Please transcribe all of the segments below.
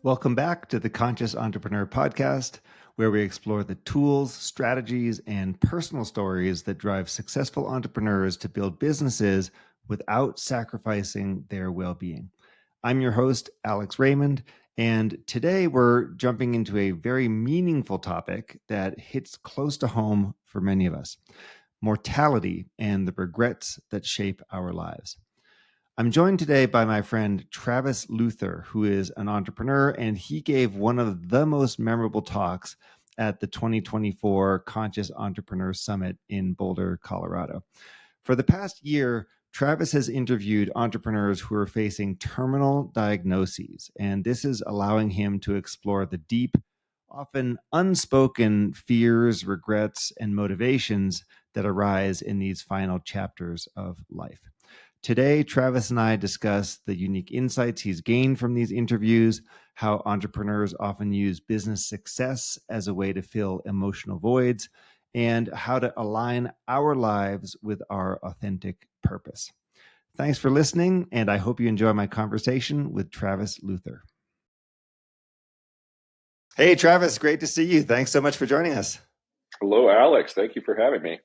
Welcome back to the Conscious Entrepreneur Podcast, where we explore the tools, strategies, and personal stories that drive successful entrepreneurs to build businesses without sacrificing their well-being. I'm your host, Alex Raymond, and today we're jumping into a very meaningful topic that hits close to home for many of us: mortality and the regrets that shape our lives. I'm joined today by my friend Travis Luther, who is an entrepreneur, and he gave one of the most memorable talks at the 2024 Conscious Entrepreneur Summit in Boulder, Colorado. For the past year, Travis has interviewed entrepreneurs who are facing terminal diagnoses, and this is allowing him to explore the deep, often unspoken fears, regrets, and motivations that arise in these final chapters of life. Today, Travis and I discuss the unique insights he's gained from these interviews, how entrepreneurs often use business success as a way to fill emotional voids, and how to align our lives with our authentic purpose. Thanks for listening, and I hope you enjoy my conversation with Travis Luther. Hey, Travis, great to see you. Thanks so much for joining us. Hello, Alex. Thank you for having me.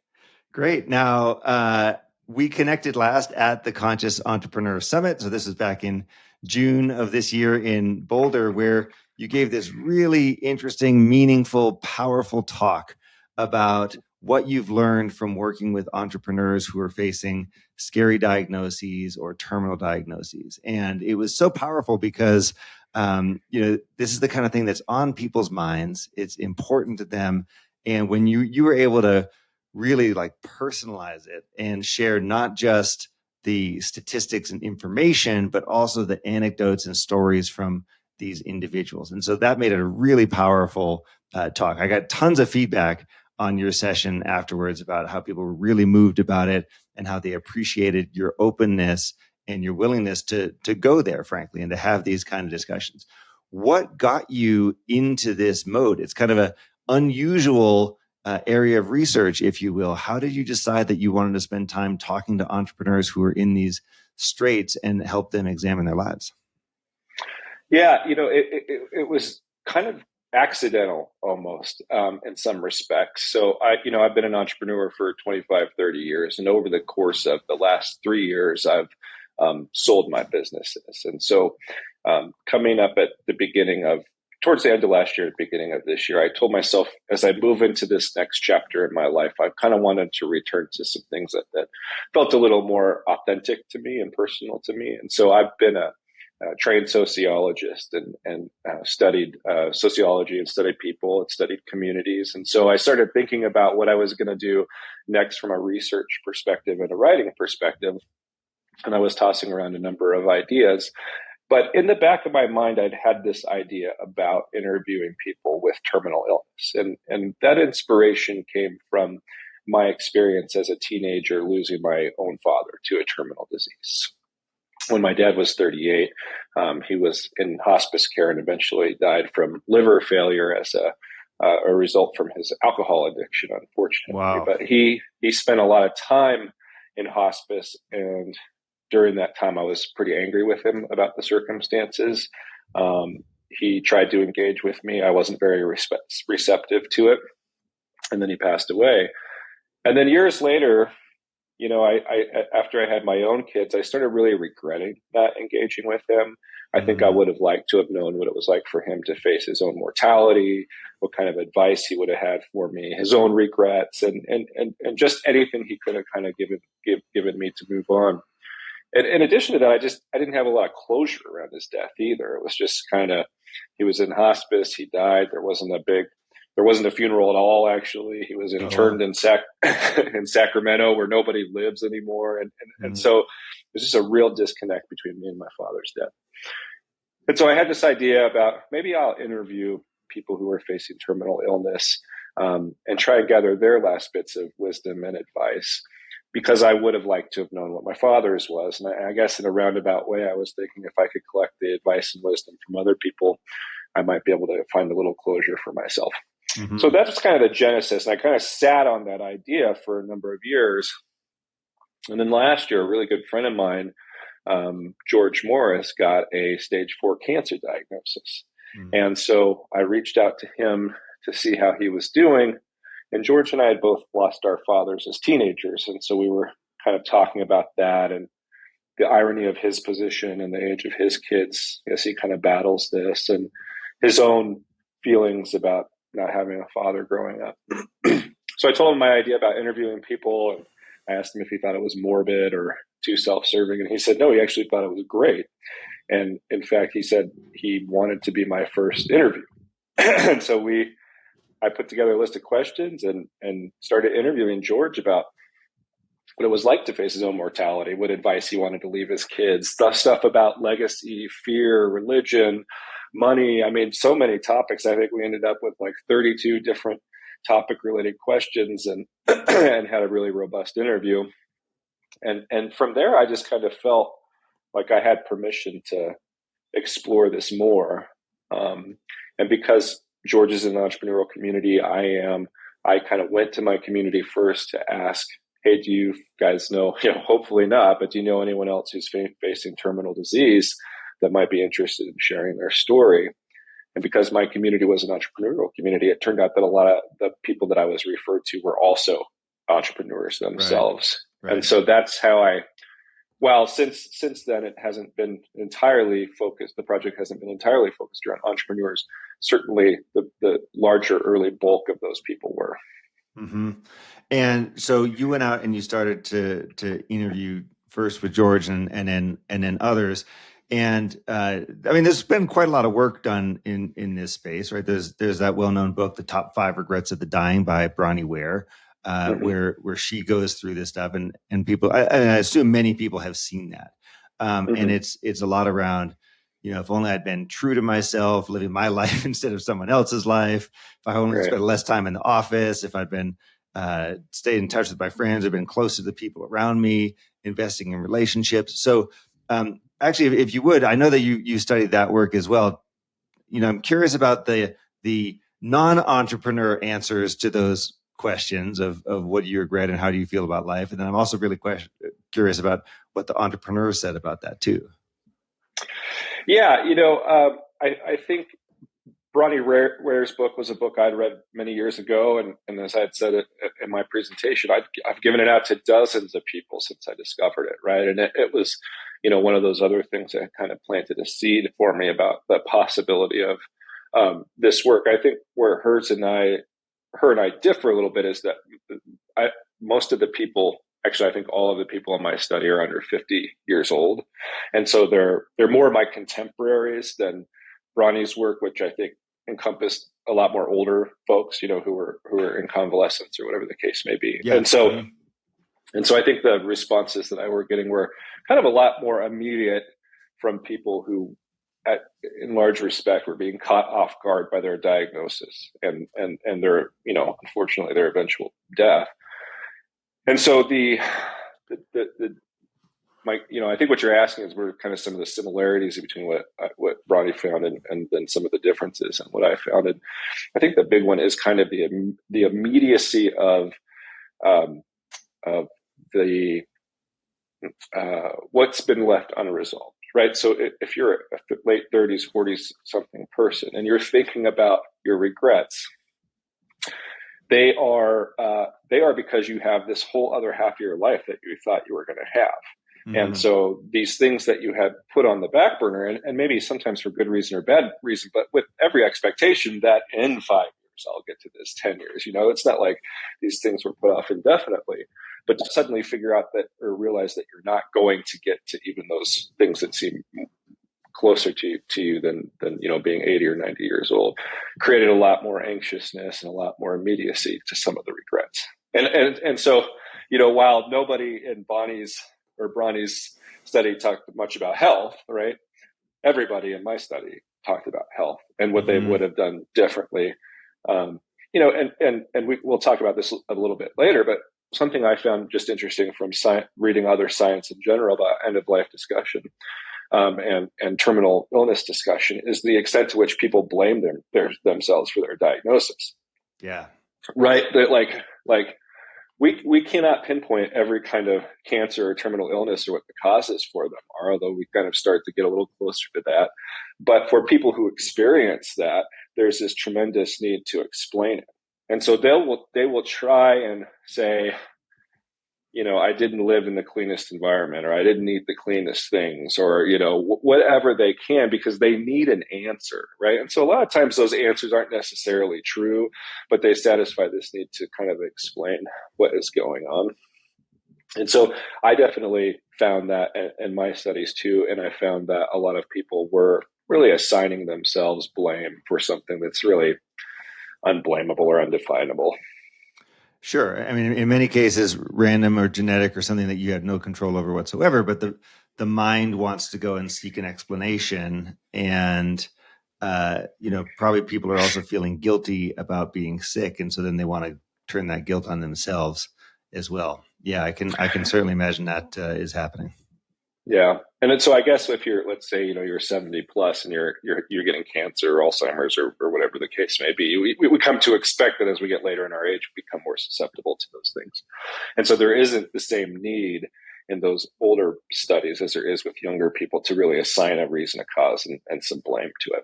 Great. Now, we connected last at the Conscious Entrepreneur Summit. So this was back in June of this year in Boulder, where you gave this really interesting, meaningful, powerful talk about what you've learned from working with entrepreneurs who are facing scary diagnoses or terminal diagnoses. And it was so powerful because, this is the kind of thing that's on people's minds. It's important to them. And when you were able to really personalize it and share not just the statistics and information, but also the anecdotes and stories from these individuals. And so that made it a really powerful talk. I got tons of feedback on your session afterwards about how people were really moved about it and how they appreciated your openness and your willingness to go there, frankly, and to have these kind of discussions. What got you into this mode? It's kind of an unusual area of research, if you will. How did you decide that you wanted to spend time talking to entrepreneurs who are in these straits and help them examine their lives? Yeah, it was kind of accidental almost in some respects. So I've been an entrepreneur for 25, 30 years. And over the course of the last 3 years, I've sold my businesses. And so coming up at the beginning of towards the end of last year, beginning of this year, I told myself as I move into this next chapter in my life, I kind of wanted to return to some things that felt a little more authentic to me and personal to me. And so I've been a trained sociologist and studied sociology and studied people and studied communities. And so I started thinking about what I was going to do next from a research perspective and a writing perspective. And I was tossing around a number of ideas. But in the back of my mind, I'd had this idea about interviewing people with terminal illness. And that inspiration came from my experience as a teenager losing my own father to a terminal disease. When my dad was 38, he was in hospice care and eventually died from liver failure as a result from his alcohol addiction, unfortunately. Wow. But he spent a lot of time in hospice, and during that time, I was pretty angry with him about the circumstances. He tried to engage with me. I wasn't very receptive to it. And then he passed away. And then years later, I after I had my own kids, I started really regretting not engaging with him. I think I would have liked to have known what it was like for him to face his own mortality, what kind of advice he would have had for me, his own regrets, and just anything he could have kind of given me to move on. And in addition to that, I didn't have a lot of closure around his death either. It was just kind of, he was in hospice, he died. There wasn't a funeral at all. Actually, he was interned in Sacramento, where nobody lives anymore. And so there's just a real disconnect between me and my father's death. And so I had this idea about maybe I'll interview people who are facing terminal illness and try and gather their last bits of wisdom and advice, because I would have liked to have known what my father's was. And I guess in a roundabout way, I was thinking if I could collect the advice and wisdom from other people, I might be able to find a little closure for myself. Mm-hmm. So that's kind of the genesis. And I kind of sat on that idea for a number of years. And then last year, a really good friend of mine, George Morris, got a stage 4 cancer diagnosis. Mm. And so I reached out to him to see how he was doing. And George and I had both lost our fathers as teenagers. And so we were kind of talking about that and the irony of his position and the age of his kids as he kind of battles this and his own feelings about not having a father growing up. So I told him my idea about interviewing people, and I asked him if he thought it was morbid or too self-serving, and he said no, he actually thought it was great. And in fact, he said he wanted to be my first interview. And so I put together a list of questions and started interviewing George about what it was like to face his own mortality, what advice he wanted to leave his kids, stuff about legacy, fear, religion, money. I mean, so many topics. I think we ended up with like 32 different topic related questions and and had a really robust interview. And from there, I just kind of felt like I had permission to explore this more. And because George is in the entrepreneurial community, I kind of went to my community first to ask, hey, do you guys know, hopefully not, but do you know anyone else who's facing terminal disease that might be interested in sharing their story? And because my community was an entrepreneurial community, it turned out that a lot of the people that I was referred to were also entrepreneurs themselves. Right. And so that's how since then it hasn't been entirely focused, the project hasn't been entirely focused around entrepreneurs. Certainly the larger early bulk of those people were. Mm-hmm. And so you went out and you started to interview first with George and then others. And I mean, there's been quite a lot of work done in this space, right? There's that well-known book, The Top 5 Regrets of the Dying by Bronnie Ware, where she goes through this stuff, and people, I assume many people have seen that. And it's a lot around, if only I'd been true to myself, living my life instead of someone else's life. If I only spent less time in the office, if I'd been stayed in touch with my friends, or been closer to the people around me, investing in relationships. So actually, if you would, I know that you studied that work as well. I'm curious about the non-entrepreneur answers to those questions of what do you regret and how do you feel about life. And then I'm also really curious about what the entrepreneur said about that too. Yeah, I think Bronnie Ware's book was a book I'd read many years ago, and as I had said in my presentation, I've given it out to dozens of people since I discovered it, right? And it was, one of those other things that kind of planted a seed for me about the possibility of this work. I think where her and I differ a little bit is that most of the people, actually, I think all of the people in my study are under 50 years old, and so they're more my contemporaries than Bronnie's work, which I think encompassed a lot more older folks, who were in convalescence or whatever the case may be. Yeah. And so I think the responses that I were getting were kind of a lot more immediate from people who, in large respect, were being caught off guard by their diagnosis and their, unfortunately, their eventual death. And so I think what you're asking is where kind of some of the similarities between what Bronnie found and then some of the differences and what I found. And I think the big one is kind of the immediacy of the what's been left unresolved, right? So if you're a late 30s, 40s something person and you're thinking about your regrets, they are because you have this whole other half of your life that you thought you were going to have. And so these things that you had put on the back burner, and maybe sometimes for good reason or bad reason, but with every expectation that in 5 years, I'll get to this, 10 years, it's not like these things were put off indefinitely, but to suddenly figure out that or realize that you're not going to get to even those things that seem closer to you than being 80 or 90 years old created a lot more anxiousness and a lot more immediacy to some of the regrets. And so, while nobody in Bronnie's study talked much about health, right? Everybody in my study talked about health and what they would have done differently. And we'll talk about this a little bit later, but something I found just interesting from reading other science in general about end of life discussion and terminal illness discussion is the extent to which people blame themselves for their diagnosis. Yeah. Right. That like we cannot pinpoint every kind of cancer or terminal illness or what the causes for them are, although we kind of start to get a little closer to that. But for people who experience that, there's this tremendous need to explain it. And so they will try and say, I didn't live in the cleanest environment, or I didn't eat the cleanest things, or, whatever they can, because they need an answer, right? And so a lot of times those answers aren't necessarily true, but they satisfy this need to kind of explain what is going on. And so I definitely found that in my studies too. And I found that a lot of people were really assigning themselves blame for something that's really unblameable or undefinable. Sure. I mean, in many cases, random or genetic or something that you have no control over whatsoever, but the mind wants to go and seek an explanation. And, probably people are also feeling guilty about being sick. And so then they want to turn that guilt on themselves as well. Yeah, I can certainly imagine that is happening. Yeah. And so I guess if you're, let's say, you're 70 plus and you're getting cancer or Alzheimer's or whatever the case may be, we come to expect that as we get later in our age, we become more susceptible to those things. And so there isn't the same need in those older studies as there is with younger people to really assign a reason, a cause, and some blame to it.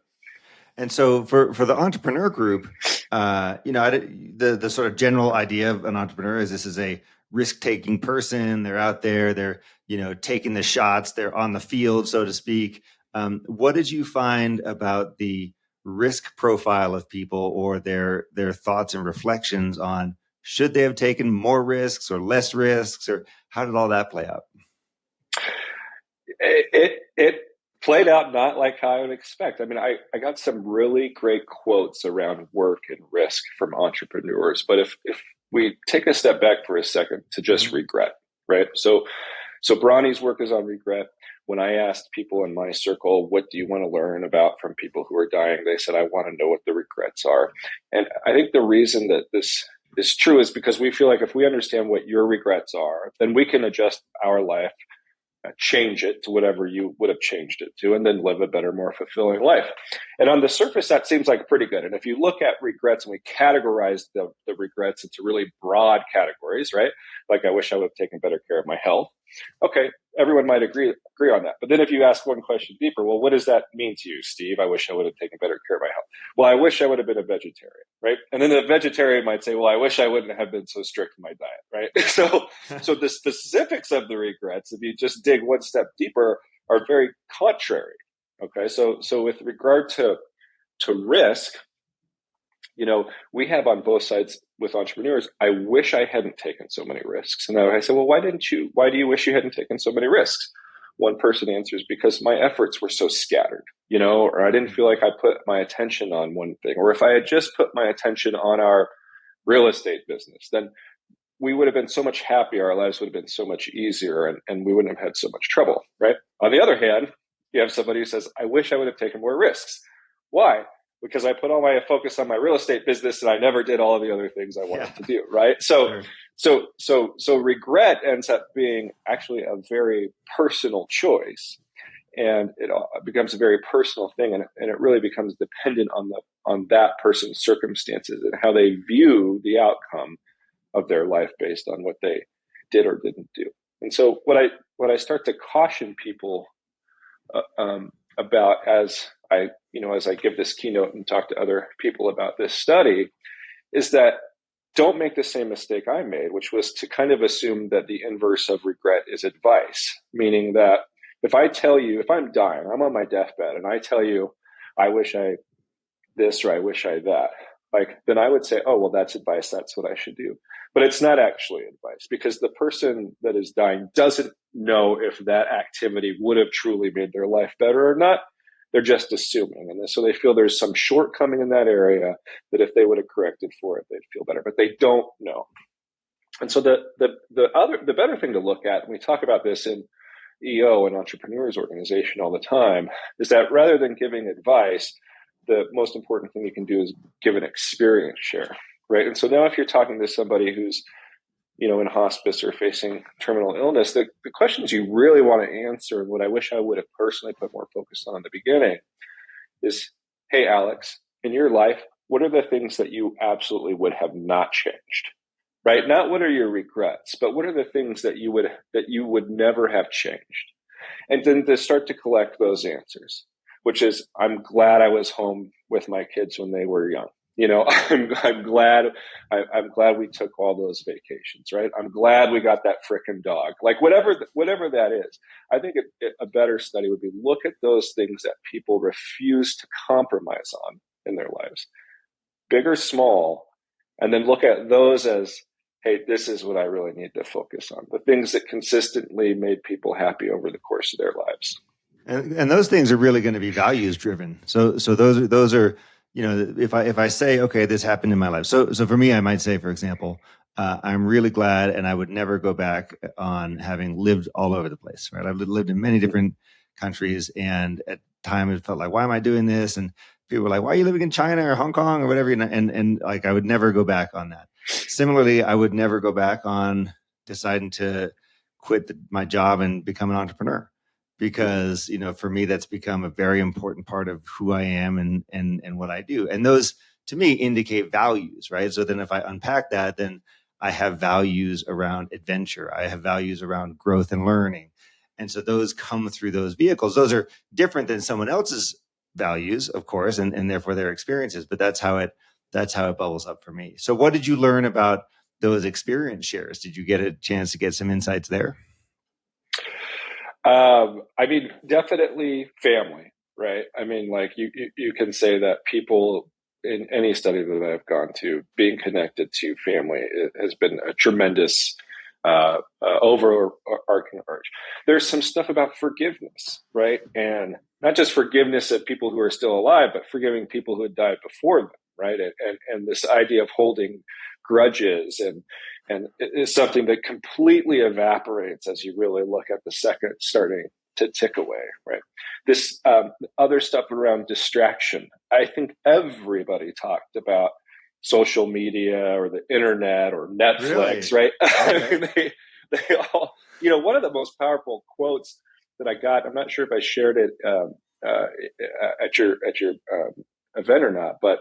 And so for the entrepreneur group, the sort of general idea of an entrepreneur is this is a risk-taking person. They're out there, they're, taking the shots, they're on the field, so to speak. What did you find about the risk profile of people, or their thoughts and reflections on should they have taken more risks or less risks, or how did all that play out? It played out not like how I would expect. I mean, I got some really great quotes around work and risk from entrepreneurs. But if we take a step back for a second to just regret, right? So Bronnie's work is on regret. When I asked people in my circle, what do you want to learn about from people who are dying? They said, I want to know what the regrets are. And I think the reason that this is true is because we feel like if we understand what your regrets are, then we can adjust our life, change it to whatever you would have changed it to, and then live a better, more fulfilling life. And on the surface, that seems like pretty good. And if you look at regrets and we categorize the regrets into really broad categories, right? Like, I wish I would have taken better care of my health. Okay, everyone might agree on that. But then if you ask one question deeper, well, what does that mean to you, Steve? I wish I would have taken better care of my health. Well, I wish I would have been a vegetarian, right? And then the vegetarian might say, well, I wish I wouldn't have been so strict in my diet, right? So the specifics of the regrets, if you just dig one step deeper, are very contrary. Okay, so with regard to risk, we have on both sides with entrepreneurs, I wish I hadn't taken so many risks. And I say, well, why do you wish you hadn't taken so many risks? One person answers, because my efforts were so scattered, or I didn't feel like I put my attention on one thing. Or if I had just put my attention on our real estate business, then we would have been so much happier. Our lives would have been so much easier, and we wouldn't have had so much trouble, right? On the other hand, you have somebody who says, I wish I would have taken more risks. Why? Because I put all my focus on my real estate business and I never did all of the other things I wanted to do, right? So regret ends up being actually a very personal choice, and it becomes a very personal thing, and it really becomes dependent on that person's circumstances and how they view the outcome of their life based on what they did or didn't do. And so what I start to caution people about as I give this keynote and talk to other people about this study is that don't make the same mistake I made, which was to kind of assume that the inverse of regret is advice, meaning that if I'm dying, I'm on my deathbed, and I tell you, I wish I this or I wish I that, then I would say, oh, well, that's advice. That's what I should do. But it's not actually advice, because the person that is dying doesn't know if that activity would have truly made their life better or not. They're just assuming. And so they feel there's some shortcoming in that area that if they would have corrected for it, they'd feel better, but they don't know. And so the better thing to look at, and we talk about this in EO and Entrepreneurs Organization all the time, is that rather than giving advice, the most important thing you can do is give an experience share, right? And so now if you're talking to somebody who's, in hospice or facing terminal illness, the questions you really want to answer, and what I wish I would have personally put more focus on in the beginning is, hey, Alex, in your life, what are the things that you absolutely would have not changed? right? Not what are your regrets, but what are the things that you would never have changed? And then to start to collect those answers, which is, I'm glad I was home with my kids when they were young. I'm glad I'm glad we took all those vacations, right? I'm glad we got that frickin' dog. Like whatever that is. I think a better study would be look at those things that people refuse to compromise on in their lives, big or small, and then look at those as, hey, this is what I really need to focus on. The things that consistently made people happy over the course of their lives. And those things are really going to be values driven. So those are, if I say, okay, this happened in my life. So for me, I might say, for example, I'm really glad, and I would never go back on having lived all over the place. Right, I've lived in many different countries, and at times it felt like, why am I doing this? And people were like, why are you living in China or Hong Kong or whatever? And like, I would never go back on that. Similarly, I would never go back on deciding to quit my job and become an entrepreneur, because for me that's become a very important part of who I am and what I do. And those to me indicate values, right? So then if I unpack that, then I have values around adventure. I have values around growth and learning. And so those come through those vehicles. Those are different than someone else's values, of course, and therefore their experiences, but that's how it bubbles up for me. So what did you learn about those experience shares? Did you get a chance to get some insights there? I mean, definitely family, right? I mean, like you can say that people in any study that I've gone to, being connected to family has been a tremendous overarching urge. There's some stuff about forgiveness, right? And not just forgiveness of people who are still alive, but forgiving people who had died before them, right? And this idea of holding grudges and it's something that completely evaporates as you really look at the second starting to tick away, right? This other stuff around distraction. I think everybody talked about social media or the internet or Netflix, Really? right? Okay. They all, one of the most powerful quotes that I got, I'm not sure if I shared it at your event or not, but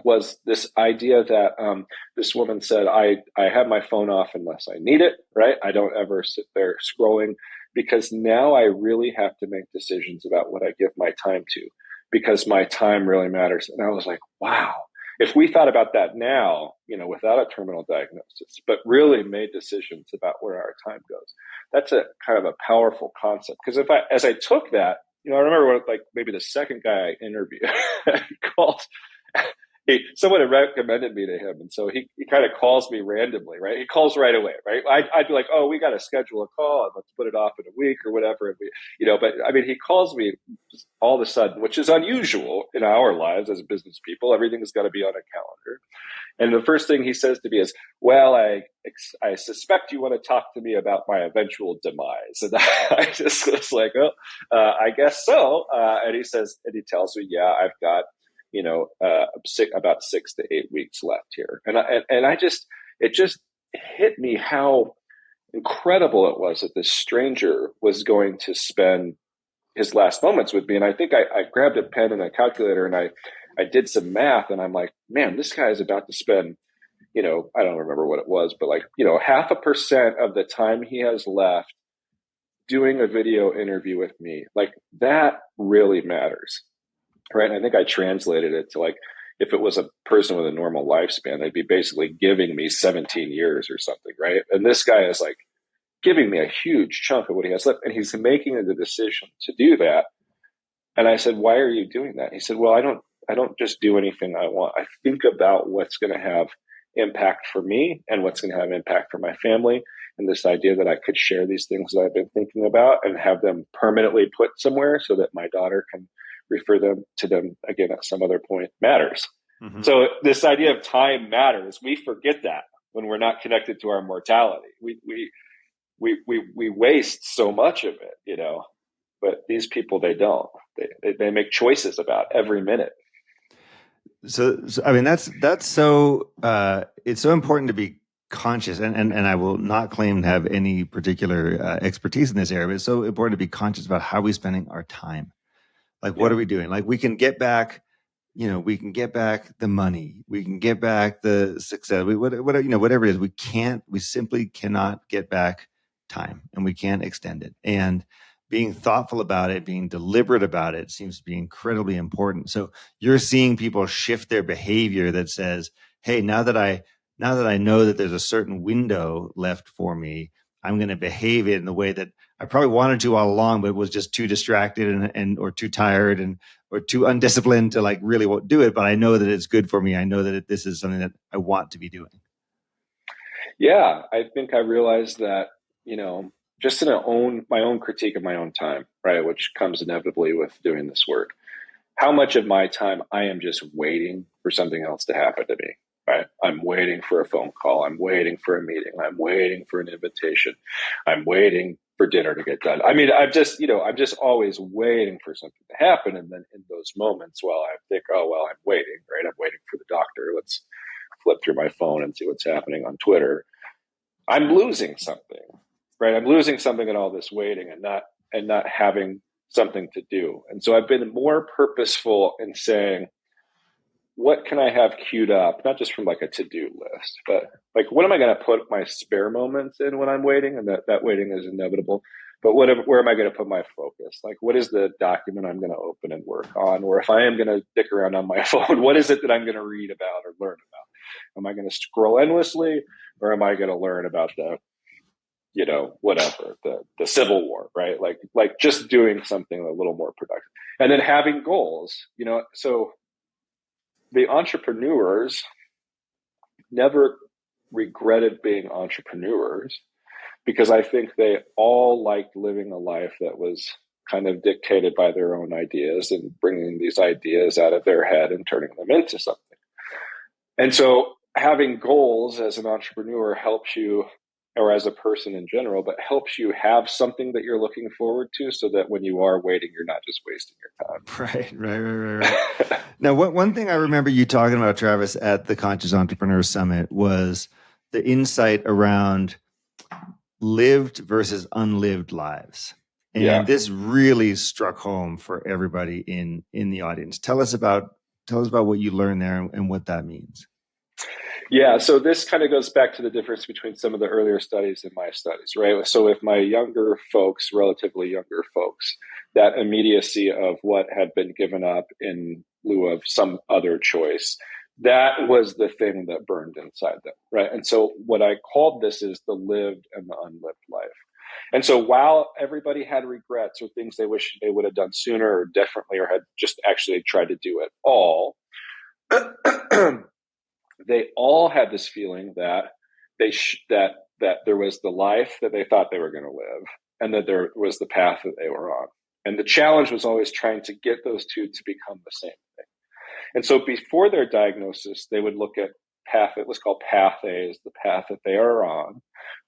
was this idea that this woman said, I have my phone off unless I need it, right? I don't ever sit there scrolling because now I really have to make decisions about what I give my time to because my time really matters. And I was like, wow, if we thought about that now, without a terminal diagnosis, but really made decisions about where our time goes, that's a kind of a powerful concept. Because as I took that, I remember like maybe the second guy I interviewed called someone had recommended me to him, and so he kind of calls me randomly, right? He calls right away, right? I'd be like, oh, we got to schedule a call, and let's put it off in a week or whatever. And but I mean, he calls me just all of a sudden, which is unusual in our lives as business people. Everything's got to be on a calendar. And the first thing he says to me is, well, I suspect you want to talk to me about my eventual demise. And I just was like, oh, I guess so. And he tells me, yeah, I've got about 6 to 8 weeks left here. And it just hit me how incredible it was that this stranger was going to spend his last moments with me. And I think I grabbed a pen and a calculator and I did some math, and I'm like, man, this guy is about to spend, I don't remember what it was, but like, 0.5% of the time he has left doing a video interview with me. Like that really matters. Right. And I think I translated it to like, if it was a person with a normal lifespan, they'd be basically giving me 17 years or something. Right. And this guy is like giving me a huge chunk of what he has left. And he's making the decision to do that. And I said, why are you doing that? He said, well, I don't just do anything I want. I think about what's going to have impact for me and what's going to have impact for my family. And this idea that I could share these things that I've been thinking about and have them permanently put somewhere so that my daughter can refer them to them again at some other point matters. Mm-hmm. So this idea of time matters. We forget that when we're not connected to our mortality. We waste so much of it, but these people, they don't. They make choices about every minute. So I mean, that's so it's so important to be conscious, and I will not claim to have any particular expertise in this area, but it's so important to be conscious about how we're spending our time. Like, what are we doing? Like, we can get back, we can get back the money, we can get back the success, whatever it is, we simply cannot get back time, and we can't extend it. And being thoughtful about it, being deliberate about it seems to be incredibly important. So you're seeing people shift their behavior that says, hey, now that I know that there's a certain window left for me, I'm going to behave it in the way that I probably wanted to all along, but was just too distracted and or too tired or too undisciplined to like really do it. But I know that it's good for me. I know that this is something that I want to be doing. Yeah, I think I realized that, just in my own critique of my own time, right, which comes inevitably with doing this work, how much of my time I am just waiting for something else to happen to me, right? I'm waiting for a phone call. I'm waiting for a meeting. I'm waiting for an invitation. I'm waiting for dinner to get done. I mean, I'm just always waiting for something to happen. And then in those moments, while I think, oh, well, I'm waiting, right? I'm waiting for the doctor. Let's flip through my phone and see what's happening on Twitter. I'm losing something, right? I'm losing something in all this waiting and not having something to do. And so I've been more purposeful in saying, what can I have queued up? Not just from like a to-do list, but like, what am I going to put my spare moments in when I'm waiting? And that waiting is inevitable. But where am I going to put my focus? Like, what is the document I'm going to open and work on? Or if I am going to dick around on my phone, what is it that I'm going to read about or learn about? Am I going to scroll endlessly, or am I going to learn about whatever, the Civil War, right? Like just doing something a little more productive, and then having goals, so the entrepreneurs never regretted being entrepreneurs, because I think they all liked living a life that was kind of dictated by their own ideas and bringing these ideas out of their head and turning them into something. And so having goals as an entrepreneur helps you, or as a person in general, but helps you have something that you're looking forward to, so that when you are waiting, you're not just wasting your time. Right. Now, one thing I remember you talking about, Travis, at the Conscious Entrepreneur Summit was the insight around lived versus unlived lives. And this really struck home for everybody in the audience. Tell us about what you learned there and what that means. Yeah, so this kind of goes back to the difference between some of the earlier studies and my studies, right? So if my relatively younger folks, that immediacy of what had been given up in lieu of some other choice, that was the thing that burned inside them, right? And so what I called this is the lived and the unlived life. And so while everybody had regrets or things they wish they would have done sooner or differently, or had just actually tried to do it all, they all had this feeling that that there was the life that they thought they were going to live, and that there was the path that they were on. And the challenge was always trying to get those two to become the same thing. And so before their diagnosis, they would look at path, it was called path A, is the path that they are on.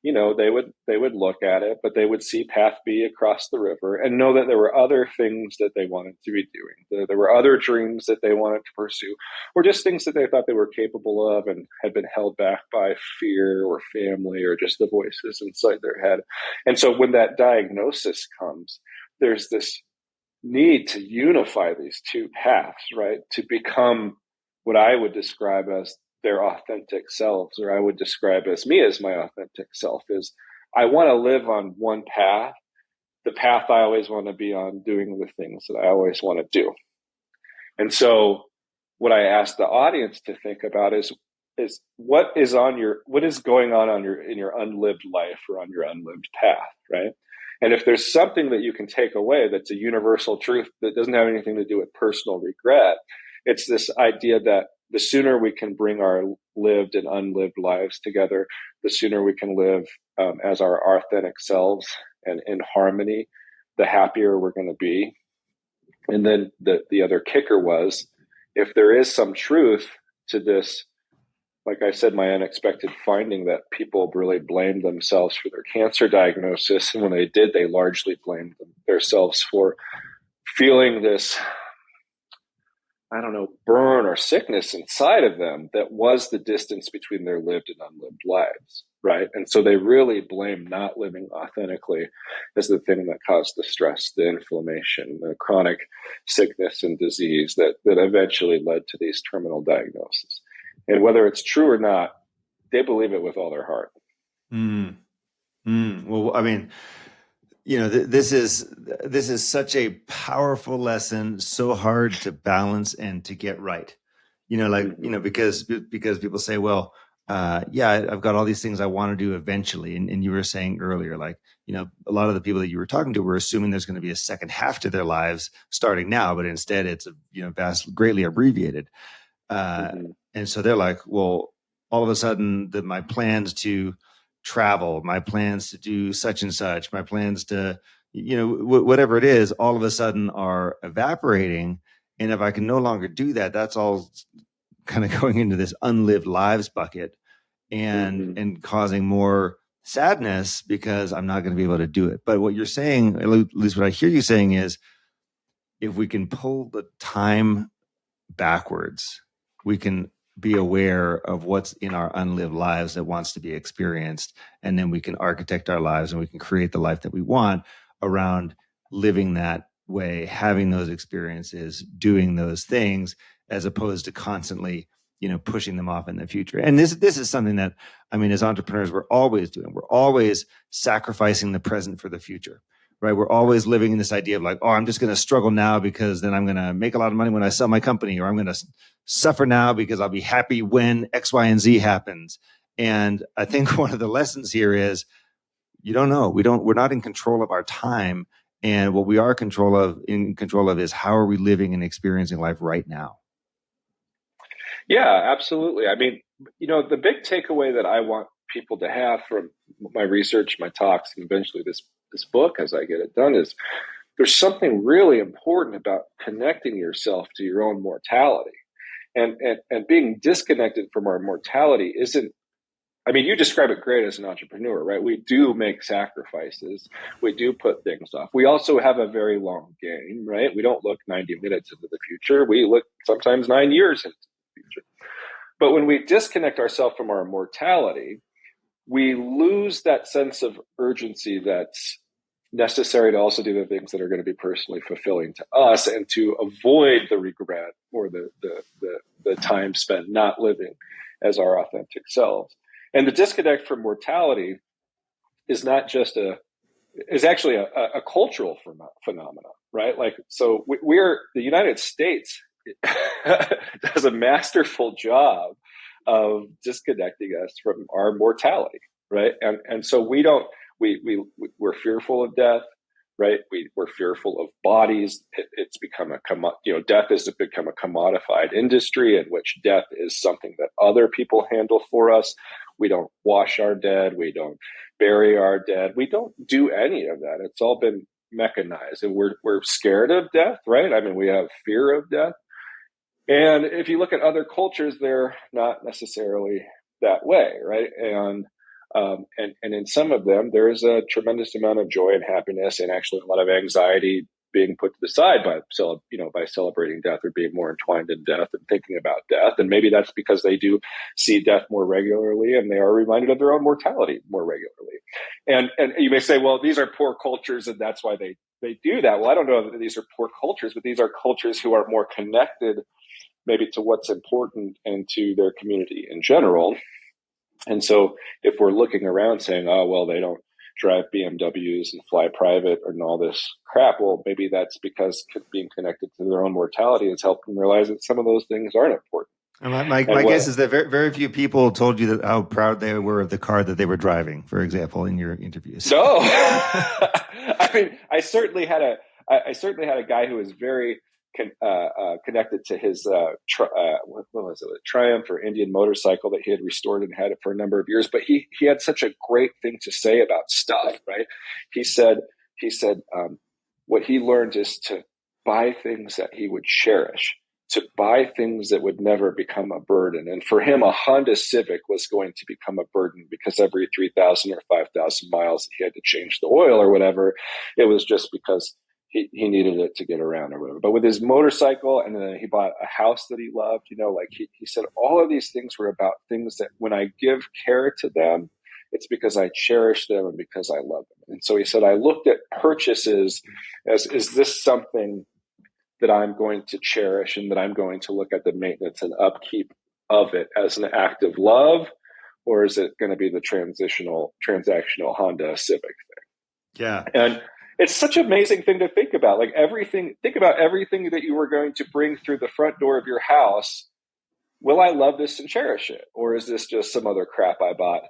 They would look at it, but they would see path B across the river and know that there were other things that they wanted to be doing. There were other dreams that they wanted to pursue, or just things that they thought they were capable of and had been held back by fear or family or just the voices inside their head. And so when that diagnosis comes, there's this need to unify these two paths, right? To become what I would describe as their authentic selves, or I would describe as me as my authentic self, is I want to live on one path, the path I always want to be on, doing the things that I always want to do. And so what I ask the audience to think about is what is going on in your unlived life or on your unlived path, right? And if there's something that you can take away that's a universal truth that doesn't have anything to do with personal regret, it's this idea that the sooner we can bring our lived and unlived lives together, the sooner we can live as our authentic selves and in harmony, the happier we're going to be. And then the other kicker was, if there is some truth to this, like I said, my unexpected finding that people really blamed themselves for their cancer diagnosis. And when they did, they largely blamed themselves for feeling this, burn or sickness inside of them that was the distance between their lived and unlived lives, right? And so they really blame not living authentically as the thing that caused the stress, the inflammation, the chronic sickness and disease that eventually led to these terminal diagnoses. And whether it's true or not, they believe it with all their heart. Mm. Well, I mean, this is such a powerful lesson, so hard to balance and to get right. Because people say, well, yeah, I've got all these things I want to do eventually. And you were saying earlier, like, a lot of the people that you were talking to were assuming there's going to be a second half to their lives starting now, but instead it's, greatly abbreviated. And so they're like, well, all of a sudden my plans to travel, my plans to do such and such, my plans to, whatever it is, all of a sudden are evaporating. And if I can no longer do that, that's all kind of going into this unlived lives bucket and causing more sadness because I'm not going to be able to do it. But what you're saying, at least what I hear you saying, is if we can pull the time backwards, we can be aware of what's in our unlived lives that wants to be experienced. And then we can architect our lives and we can create the life that we want around living that way, having those experiences, doing those things, as opposed to constantly, pushing them off in the future. And this is something that, as entrepreneurs, we're always doing. We're always sacrificing the present for the future. Right. We're always living in this idea of like, oh, I'm just going to struggle now because then I'm going to make a lot of money when I sell my company, or I'm going to suffer now because I'll be happy when X, Y, and Z happens. And I think one of the lessons here is you don't know. We're not in control of our time. And what we are in control of is how are we living and experiencing life right now? Yeah, absolutely. The big takeaway that I want people to have from my research, my talks, and eventually this book as I get it done is there's something really important about connecting yourself to your own mortality. And being disconnected from our mortality isn't, you describe it great as an entrepreneur, right? We do make sacrifices. We do put things off. We also have a very long game, right? We don't look 90 minutes into the future. We look sometimes 9 years into the future. But when we disconnect ourselves from our mortality, we lose that sense of urgency that's necessary to also do the things that are going to be personally fulfilling to us and to avoid the regret or the time spent not living as our authentic selves. And the disconnect from mortality is not just is actually a cultural phenomenon, right? Like, so we're the United States does a masterful job of disconnecting us from our mortality, right? And so we're fearful of death, right? We're fearful of bodies. It's become death has become a commodified industry in which death is something that other people handle for us. We don't wash our dead. We don't bury our dead. We don't do any of that. It's all been mechanized, and we're scared of death, right? We have fear of death. And if you look at other cultures, they're not necessarily that way, right? And in some of them, there is a tremendous amount of joy and happiness, and actually a lot of anxiety being put to the side by celebrating death or being more entwined in death and thinking about death. And maybe that's because they do see death more regularly, and they are reminded of their own mortality more regularly. And you may say, well, these are poor cultures, and that's why they do that. Well, I don't know that these are poor cultures, but these are cultures who are more connected maybe to what's important and to their community in general. And so if we're looking around saying, oh, well, they don't drive BMWs and fly private and all this crap, well, maybe that's because being connected to their own mortality has helped them realize that some of those things aren't important. And my guess is that very, very few people told you that how proud they were of the car that they were driving, for example, in your interviews. No, I certainly had a guy who was very connected to his what was it, a Triumph or Indian motorcycle that he had restored and had it for a number of years. But he had such a great thing to say about stuff, right? He said what he learned is to buy things that he would cherish, to buy things that would never become a burden. And for him, a Honda Civic was going to become a burden because every 3,000 or 5,000 miles he had to change the oil or whatever. It was just because he needed it to get around or whatever. But with his motorcycle, and then he bought a house that he loved, he said all of these things were about things that when I give care to them, it's because I cherish them and because I love them. And so he said, I looked at purchases as, is this something that I'm going to cherish and that I'm going to look at the maintenance and upkeep of it as an act of love, or is it going to be the transactional Honda Civic thing? Yeah. And it's such an amazing thing to think about. Like think about everything that you were going to bring through the front door of your house. Will I love this and cherish it? Or is this just some other crap I bought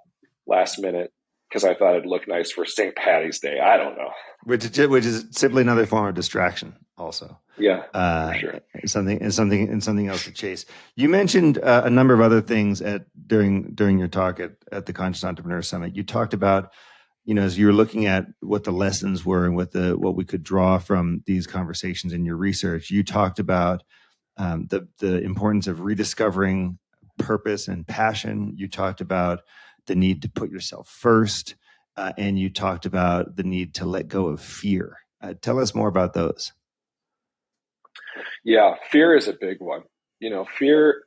last minute because I thought it'd look nice for St. Patty's Day? I don't know. Which is simply another form of distraction also. Yeah, for sure. Something else to chase. You mentioned a number of other things during your talk at the Conscious Entrepreneur Summit. You talked about, as you were looking at what the lessons were and what we could draw from these conversations in your research. You talked about the importance of rediscovering purpose and passion. You talked about the need to put yourself first, and you talked about the need to let go of fear. Tell us more about those. Yeah, fear is a big one. Fear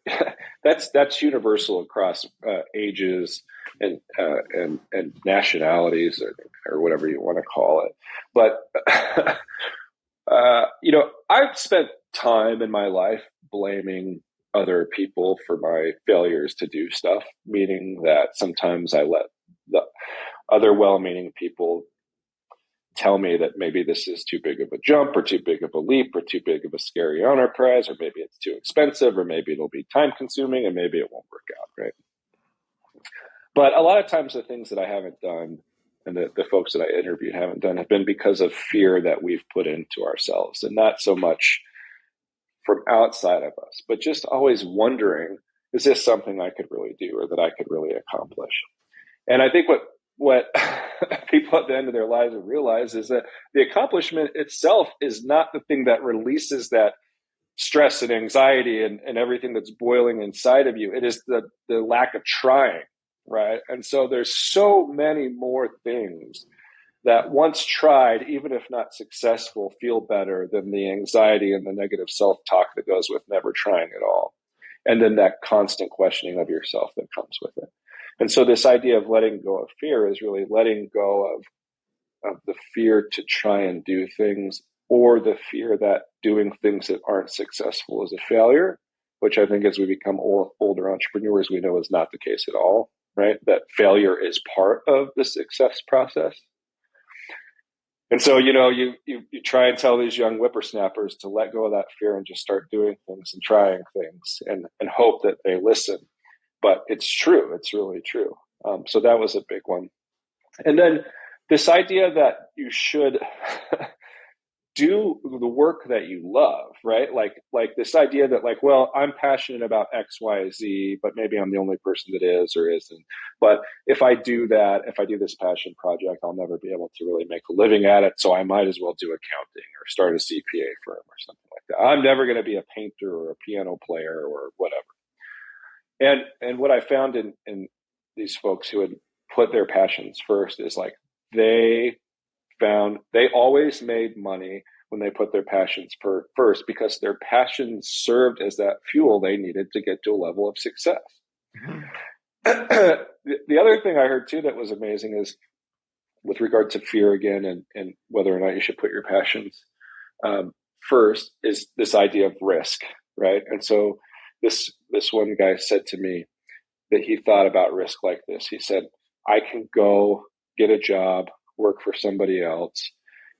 that's universal across ages and nationalities or whatever you want to call it. But I've spent time in my life blaming other people for my failures to do stuff, meaning that sometimes I let the other well-meaning people tell me that maybe this is too big of a jump or too big of a leap or too big of a scary enterprise, or maybe it's too expensive, or maybe it'll be time consuming and maybe it won't work out, right? But a lot of times the things that I haven't done and the folks that I interviewed haven't done have been because of fear that we've put into ourselves, and not so much from outside of us, but just always wondering, is this something I could really do or that I could really accomplish? And I think what people at the end of their lives have realized is that the accomplishment itself is not the thing that releases that stress and anxiety and everything that's boiling inside of you. It is the lack of trying, right? And so there's so many more things that once tried, even if not successful, feel better than the anxiety and the negative self-talk that goes with never trying at all. And then that constant questioning of yourself that comes with it. And so this idea of letting go of fear is really letting go of the fear to try and do things, or the fear that doing things that aren't successful is a failure, which I think as we become older entrepreneurs, we know is not the case at all, right? That failure is part of the success process. And so, you try and tell these young whippersnappers to let go of that fear and just start doing things and trying things and hope that they listen. But it's true. It's really true. So that was a big one. And then this idea that you should do the work that you love, right? Like this idea that well, I'm passionate about X, Y, Z, but maybe I'm the only person that is or isn't. But if I do this passion project, I'll never be able to really make a living at it. So I might as well do accounting or start a CPA firm or something like that. I'm never going to be a painter or a piano player or whatever. And what I found in these folks who had put their passions first is they always made money when they put their passions first, because their passions served as that fuel they needed to get to a level of success. Mm-hmm. The other thing I heard too that was amazing is with regard to fear again and whether or not you should put your passions first is this idea of risk, right? And so this one guy said to me that he thought about risk like this. He said, I can go get a job, work for somebody else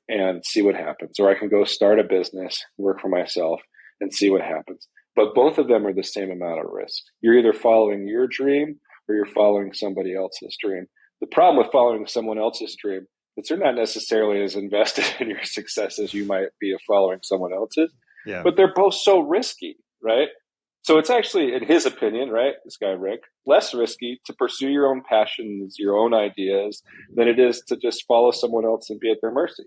and see what happens. Or I can go start a business, work for myself and see what happens. But both of them are the same amount of risk. You're either following your dream or you're following somebody else's dream. The problem with following someone else's dream is they're not necessarily as invested in your success as you might be of following someone else's. Yeah. But they're both so risky, right? So it's actually, in his opinion, right, this guy Rick, less risky to pursue your own passions, your own ideas, than it is to just follow someone else and be at their mercy.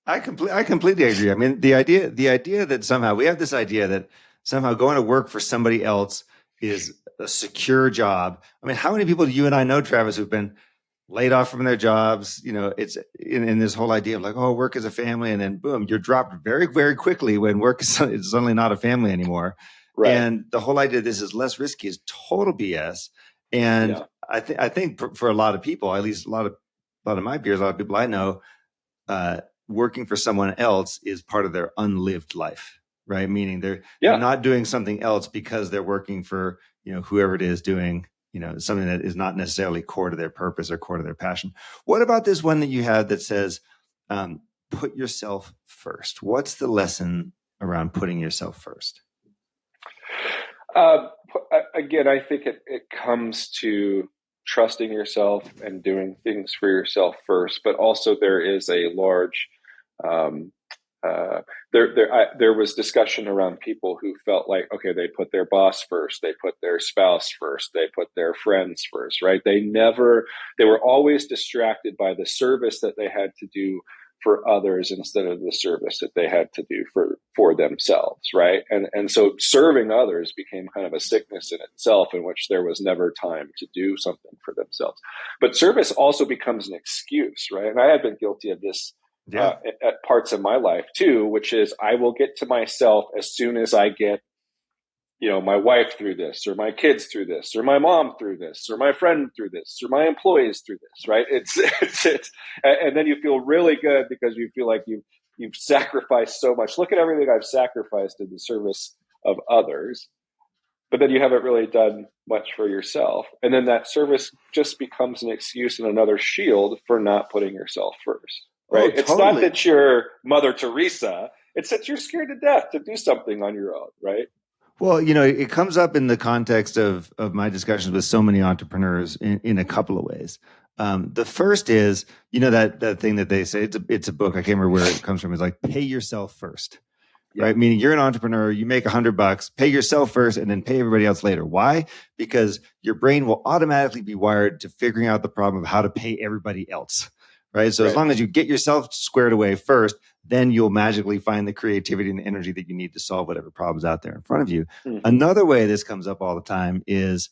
I completely agree. I mean, the idea that somehow we have this idea that somehow going to work for somebody else is a secure job. I mean, how many people do you and I know, Travis, who've been laid off from their jobs? It's in this whole idea of work is a family, and then boom, you're dropped very, very quickly when work is suddenly not a family anymore. Right. And the whole idea of this is less risky is total BS. And yeah. I think for a lot of people, at least a lot of my peers, a lot of people I know, working for someone else is part of their unlived life, right? Meaning they're Yeah. not doing something else because they're working for, whoever it is doing, something that is not necessarily core to their purpose or core to their passion. What about this one that you had that says, put yourself first? What's the lesson around putting yourself first? Again, I think it comes to trusting yourself and doing things for yourself first, but also there is a large um, there was discussion around people who felt like, okay, they put their boss first, they put their spouse first, they put their friends first, right? They were always distracted by the service that they had to do for others instead of the service that they had to do for themselves, right? And so serving others became kind of a sickness in itself, in which there was never time to do something for themselves. But service also becomes an excuse, right? And I have been guilty of this at parts of my life too, which is I will get to myself as soon as I get, my wife through this, or my kids through this, or my mom through this, or my friend through this, or my employees through this, right? It's and then you feel really good because you feel like you've sacrificed so much. Look at everything I've sacrificed in the service of others, but then you haven't really done much for yourself. And then that service just becomes an excuse and another shield for not putting yourself first, right? Oh, It's not totally. that you're Mother Teresa. It's that you're scared to death to do something on your own, right? Well, it comes up in the context of my discussions with so many entrepreneurs in a couple of ways. The first is, that thing that they say, it's a book. I can't remember where it comes from. It's like, pay yourself first, Yeah, right? Meaning you're an entrepreneur, you make $100, pay yourself first and then pay everybody else later. Why? Because your brain will automatically be wired to figuring out the problem of how to pay everybody else, right? So as right. long as you get yourself squared away first, then you'll magically find the creativity and the energy that you need to solve whatever problems out there in front of you. Mm-hmm. Another way this comes up all the time is,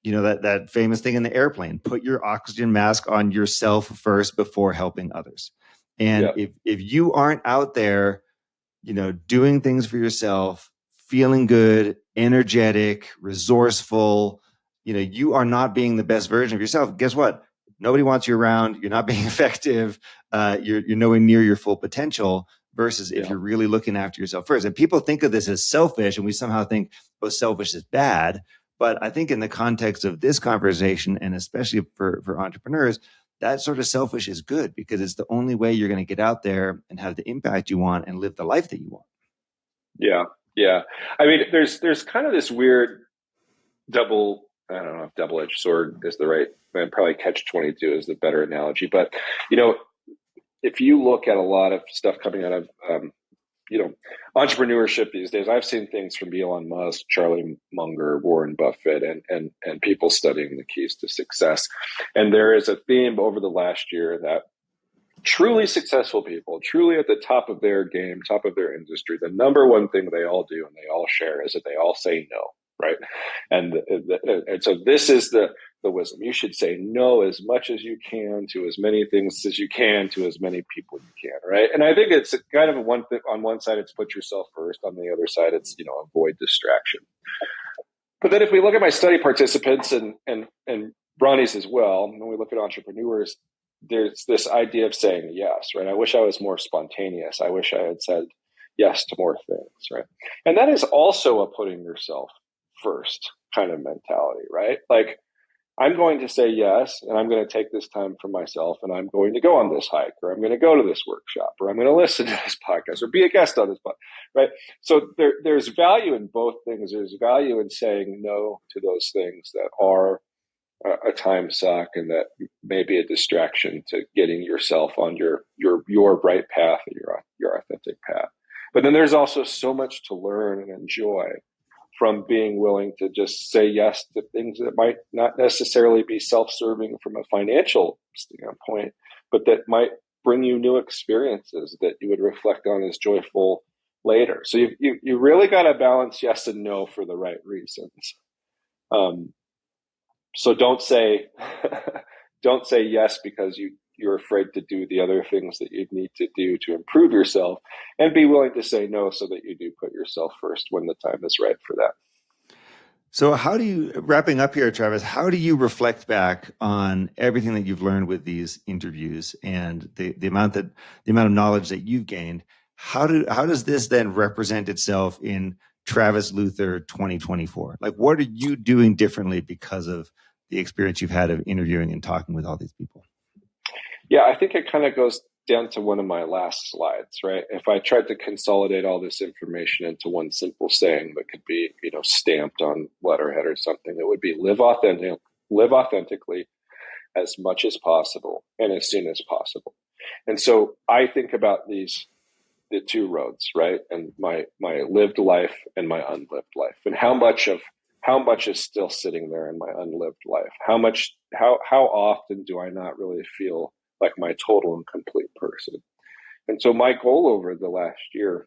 that famous thing in the airplane, put your oxygen mask on yourself first before helping others. And Yeah, if you aren't out there, doing things for yourself, feeling good, energetic, resourceful, you are not being the best version of yourself. Guess what? Nobody wants you around. You're not being effective. You're nowhere near your full potential versus if yeah, you're really looking after yourself first. And people think of this as selfish, and we somehow think, oh, selfish is bad. But I think in the context of this conversation, and especially for entrepreneurs, that sort of selfish is good because it's the only way you're going to get out there and have the impact you want and live the life that you want. yeah, yeah. I mean, there's kind of this weird I don't know if double-edged sword is the right, and probably catch-22 is the better analogy. But, you know, if you look at a lot of stuff coming out of, you know, entrepreneurship these days, I've seen things from Elon Musk, Charlie Munger, Warren Buffett, and people studying the keys to success. And there is a theme over the last year that truly successful people, truly at the top of their game, top of their industry, the number one thing they all do and they all share is that they all say no, right? And so this is the wisdom. You should say no as much as you can to as many things as you can to as many people you can, right? And I think it's kind of one thing. On one side, it's put yourself first. On the other side, it's avoid distraction. But then if we look at my study participants and Ronnie's as well, and we look at entrepreneurs, there's this idea of saying yes, right? I wish I was more spontaneous. I wish I had said yes to more things, right? And that is also a putting yourself first kind of mentality, right? Like, I'm going to say yes, and I'm going to take this time for myself, and I'm going to go on this hike, or I'm going to go to this workshop, or I'm going to listen to this podcast, or be a guest on this podcast, right? So there's value in both things. There's value in saying no to those things that are a time suck and that may be a distraction to getting yourself on your right path and your authentic path. But then there's also so much to learn and enjoy from being willing to just say yes to things that might not necessarily be self-serving from a financial standpoint, but that might bring you new experiences that you would reflect on as joyful later. So you really got to balance yes and no for the right reasons. So don't say don't say yes because you're afraid to do the other things that you need to do to improve yourself, and be willing to say no so that you do put yourself first when the time is right for that. So how do you, wrapping up here, Travis, how do you reflect back on everything that you've learned with these interviews and the amount of knowledge that you've gained? How does this then represent itself in Travis Luther 2024? Like, what are you doing differently because of the experience you've had of interviewing and talking with all these people? Yeah, I think it kind of goes down to one of my last slides, right? If I tried to consolidate all this information into one simple saying that could be, stamped on letterhead or something, it would be live authentically as much as possible and as soon as possible. And so I think about the two roads, right? And my lived life and my unlived life, and how much is still sitting there in my unlived life? How often do I not really feel like my total and complete person? And so my goal over the last year,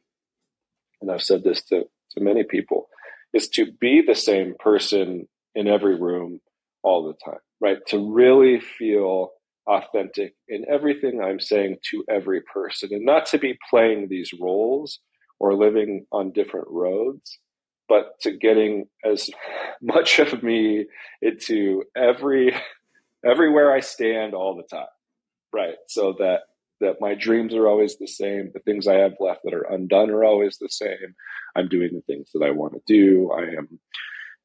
and I've said this to many people, is to be the same person in every room all the time, right? To really feel authentic in everything I'm saying to every person, and not to be playing these roles or living on different roads, but to getting as much of me into everywhere I stand all the time, right? So that my dreams are always the same. The things I have left that are undone are always the same. I'm doing the things that I want to do. I am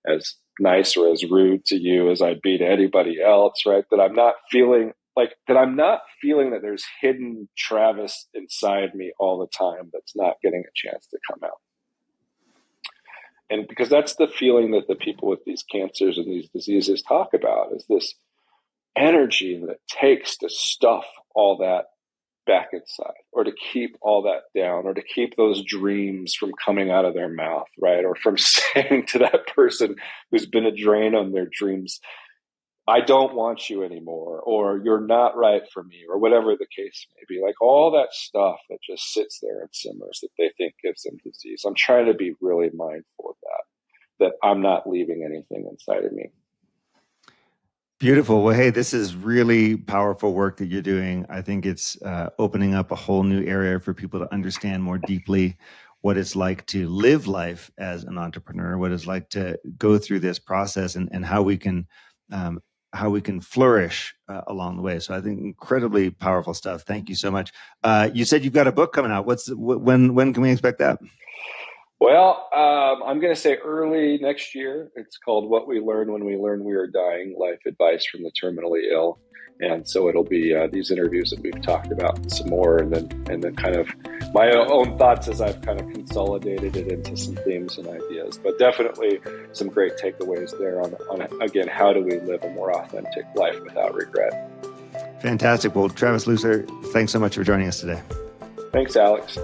as nice or as rude to you as I'd be to anybody else, right? That I'm not feeling that there's hidden Travis inside me all the time that's not getting a chance to come out. And because that's the feeling that the people with these cancers and these diseases talk about, is this energy that it takes to stuff all that back inside, or to keep all that down, or to keep those dreams from coming out of their mouth, right? Or from saying to that person who's been a drain on their dreams, I don't want you anymore, or you're not right for me, or whatever the case may be. Like all that stuff that just sits there and simmers that they think gives them disease. I'm trying to be really mindful of that I'm not leaving anything inside of me. Beautiful. Well, hey, this is really powerful work that you're doing. I think it's opening up a whole new area for people to understand more deeply what it's like to live life as an entrepreneur, what it's like to go through this process, and how we can flourish along the way. So I think incredibly powerful stuff. Thank you so much. You said you've got a book coming out. When can we expect that? Well, I'm going to say early next year. It's called What We Learn When We Learn We Are Dying, Life Advice from the Terminally Ill. And so it'll be these interviews that we've talked about and some more, and then kind of my own thoughts as I've kind of consolidated it into some themes and ideas. But definitely some great takeaways there on again, how do we live a more authentic life without regret? Fantastic. Well, Travis Luther, thanks so much for joining us today. Thanks, Alex.